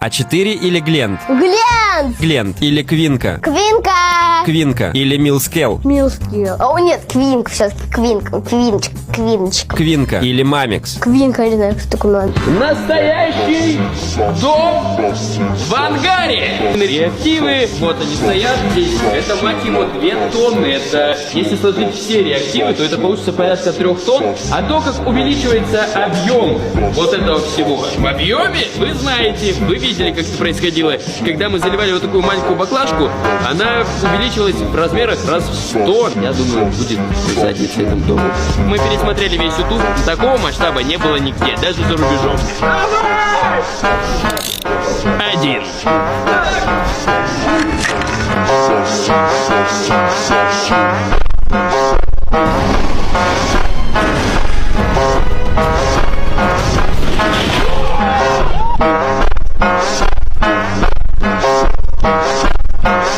А4 или Глент? Глент. Глент или Квинка? Квинка. Квинка или Милскел? Милский. О, нет, Квинка все-таки. Квинка. Квиночка. Квинка или Мамикс? Квинка, не знаю, что такое. Настоящий дом в ангаре. Реактивы, вот они стоят здесь. Это, мать его, 2 тонны. Это, если сложить все реактивы, то это получится порядка 3 тонн. А то, как увеличивается объем вот этого всего. В объеме, вы знаете, вы видели, как это происходило. Когда мы заливали вот такую маленькую баклажку, она увеличилась в размерах раз в 100. Я думаю, будет задница этому дому. Мы пересмотрели весь YouTube. Такого масштаба не было нигде, даже за рубежом. 1.